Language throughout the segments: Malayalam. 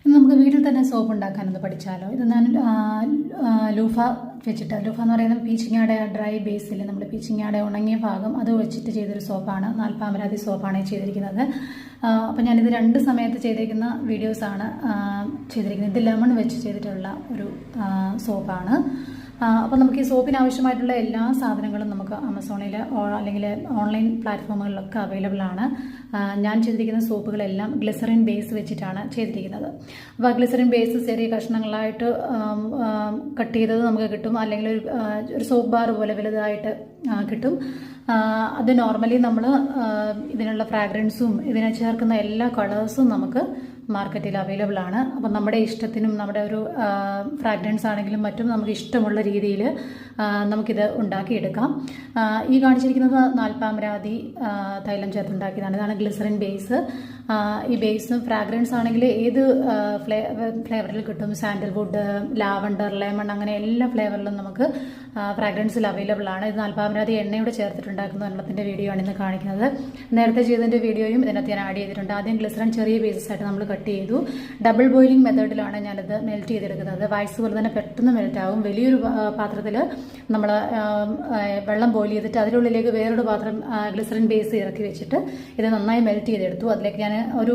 ഇന്ന് നമുക്ക് വീട്ടിൽ തന്നെ സോപ്പ് ഉണ്ടാക്കാനൊന്ന് പഠിച്ചാലോ. ഇത് ഞാൻ ലൂഫ വെച്ചിട്ട്, ലൂഫ എന്ന് പറയുന്നത് പീച്ചിങ്ങാടെ ഡ്രൈ ബേസിൽ നമ്മൾ പീച്ചിങ്ങാടെ ഉണങ്ങിയ ഭാഗം അത് വെച്ചിട്ട് ചെയ്തൊരു സോപ്പാണ്. നാൽപ്പാമരാതി സോപ്പാണ് ചെയ്തിരിക്കുന്നത്. അപ്പോൾ ഞാനിത് 2 സമയത്ത് ചെയ്തിരിക്കുന്ന വീഡിയോസാണ് ചെയ്തിരിക്കുന്നത്. ഇത് ലെമൺ വെച്ച് ചെയ്തിട്ടുള്ള ഒരു സോപ്പാണ്. അപ്പോൾ നമുക്ക് ഈ സോപ്പിന് ആവശ്യമായിട്ടുള്ള എല്ലാ സാധനങ്ങളും നമുക്ക് ആമസോണിൽ അല്ലെങ്കിൽ ഓൺലൈൻ പ്ലാറ്റ്ഫോമുകളിലൊക്കെ അവൈലബിൾ ആണ്. ഞാൻ ചെയ്തിരിക്കുന്ന സോപ്പുകളെല്ലാം ഗ്ലിസറിൻ ബേസ് വെച്ചിട്ടാണ് ചെയ്തിരിക്കുന്നത്. അപ്പോൾ ഗ്ലിസറിൻ ബേസ് ചെറിയ കഷ്ണങ്ങളായിട്ട് കട്ട് ചെയ്തത് നമുക്ക് കിട്ടും, അല്ലെങ്കിൽ ഒരു സോപ്പ് ബാർ പോലെ വലുതായിട്ട് കിട്ടും. അത് നോർമലി നമ്മൾ ഇതിനുള്ള ഫ്രാഗ്രൻസും ഇതിനെ ചേർക്കുന്ന എല്ലാ കളേഴ്സും നമുക്ക് മാർക്കറ്റിൽ അവൈലബിൾ ആണ്. അപ്പം നമ്മുടെ ഇഷ്ടത്തിനും നമ്മുടെ ഒരു ഫ്രാഗ്രൻസ് ആണെങ്കിലും മറ്റും നമുക്ക് ഇഷ്ടമുള്ള രീതിയിൽ നമുക്കിത് ഉണ്ടാക്കിയെടുക്കാം. ഈ കാണിച്ചിരിക്കുന്നത് നാൽപ്പാമരാതി തൈലം ചേർത്തുണ്ടാക്കിയതാണ്. ഇതാണ് ഗ്ലിസറിൻ ബേസ്. ഈ ബേസ് ഫ്രാഗ്രൻസ് ആണെങ്കിൽ ഏത് ഫ്ലേവറിൽ കിട്ടും. സാൻഡൽവുഡ്, ലാവണ്ടർ, ലെമൺ, അങ്ങനെ എല്ലാ ഫ്ലേവറിലും നമുക്ക് ഫ്രാഗ്രൻസിൽ അവൈലബിൾ ആണ്. ഇത് നാൽപ്പാമരാതി എണ്ണയോടെ ചേർത്തിട്ടുണ്ടാക്കുന്ന എണ്ണത്തിൻ്റെ വീഡിയോ ആണ് ഇന്ന് കാണിക്കുന്നത്. നേരത്തെ ചെയ്തതിൻ്റെ വീഡിയോയും ഇതിനകത്ത് ഞാൻ ആഡ് ചെയ്തിട്ടുണ്ട്. ആദ്യം ഗ്ലിസറിൻ ചെറിയ ബേസസ് ആയിട്ട് നമ്മൾ കട്ട് ചെയ്തു. ഡബിൾ ബോയിലിംഗ് മെത്തേഡിലാണ് ഞാനിത് മെൽറ്റ് ചെയ്തെടുക്കുന്നത്. വാക്സ് പോലെ തന്നെ പെട്ടെന്ന് മെൽറ്റ് ആവും. വലിയൊരു പാത്രത്തിൽ നമ്മൾ വെള്ളം ബോയിൽ ചെയ്തിട്ട് അതിനുള്ളിലേക്ക് വേറൊരു പാത്രം ഗ്ലിസറിൻ ബേസ് ഇറക്കി വെച്ചിട്ട് ഇത് നന്നായി മെൽറ്റ് ചെയ്തെടുത്തു. അതിലേക്ക് ഞാൻ ഒരു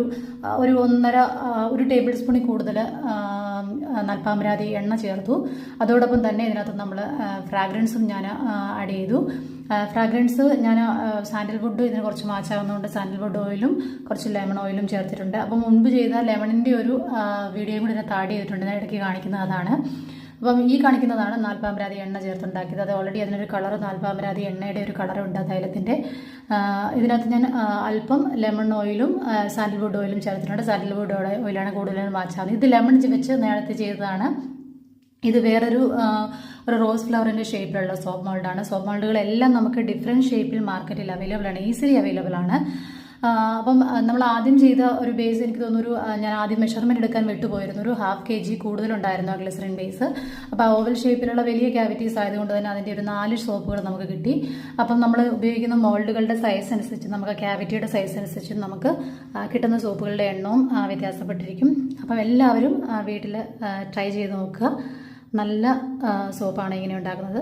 1 ടേബിൾ സ്പൂണിൽ കൂടുതൽ നാൽപ്പാമരാതി എണ്ണ ചേർത്തു. അതോടൊപ്പം തന്നെ ഇതിനകത്ത് നമ്മൾ ഫ്രാഗ്രൻസും ഞാൻ ആഡ് ചെയ്തു. ഫ്രാഗ്രൻസ് ഞാൻ സാൻഡൽവുഡ് ഇതിന് കുറച്ച് മാച്ചാകുന്നതുകൊണ്ട് സാൻഡൽവുഡ് ഓയിലും കുറച്ച് ലെമൺ ഓയിലും ചേർത്തിട്ടുണ്ട്. അപ്പം മുൻപ് ചെയ്ത ലെമണിൻ്റെ ഒരു വീഡിയോയും കൂടി ഇതിനകത്ത് ആഡ് ചെയ്തിട്ടുണ്ട്. ഞാൻ ഇടയ്ക്ക് കാണിക്കുന്നത് അതാണ്. അപ്പം ഈ കാണിക്കുന്നതാണ് നാൽപ്പാമരാതി എണ്ണ ചേർത്തുണ്ടാക്കിയത്. അത് ഓൾറെഡി അതിനൊരു കളർ, നാൽപ്പാമരാതി എണ്ണയുടെ ഒരു കളറുണ്ട് തൈലത്തിൻ്റെ. ഇതിനകത്ത് ഞാൻ അല്പം ലെമൺ ഓയിലും സാൻഡൽവുഡ് ഓയിലും ചേർത്തിട്ടുണ്ട്. സാൻഡൽവുഡ് ഓയിലാണ് കൂടുതലും മാച്ചാകുന്നത്. ഇത് ലെമൺ വെച്ച് നേരത്തെ ചെയ്തതാണ്. ഇത് വേറൊരു റോസ് ഫ്ലവറിൻ്റെ ഷേപ്പിലുള്ള സോപ്പ് മോൾഡാണ്. സോപ്പ് മോൾഡുകളെല്ലാം നമുക്ക് ഡിഫറെൻറ്റ് ഷേപ്പിൽ മാർക്കറ്റിൽ അവൈലബിൾ ആണ്, ഈസിലി അവൈലബിൾ ആണ്. അപ്പം നമ്മൾ ആദ്യം ചെയ്ത ഒരു ബേസ് എനിക്ക് തോന്നുന്നു ഞാൻ ആദ്യം മെഷർമെൻറ്റ് എടുക്കാൻ വിട്ടുപോയിരുന്നു. ഒരു 1/2 kg കൂടുതലുണ്ടായിരുന്നു ആ ഗ്ലിസറിൻ ബേസ്. അപ്പോൾ ഓവൽ ഷേപ്പിലുള്ള വലിയ ക്യാവിറ്റീസ് ആയതുകൊണ്ട് തന്നെ അതിൻ്റെ ഒരു 4 സോപ്പുകൾ നമുക്ക് കിട്ടി. അപ്പം നമ്മൾ ഉപയോഗിക്കുന്ന മോൾഡുകളുടെ സൈസ് അനുസരിച്ച്, നമുക്ക് ക്യാവിറ്റിയുടെ സൈസ് അനുസരിച്ച് നമുക്ക് കിട്ടുന്ന സോപ്പുകളുടെ എണ്ണവും വ്യത്യാസപ്പെട്ടിരിക്കും. അപ്പം എല്ലാവരും വീട്ടിൽ ട്രൈ ചെയ്ത് നോക്കുക. നല്ല സോപ്പാണ് ഇങ്ങനെ ഉണ്ടാക്കുന്നത്.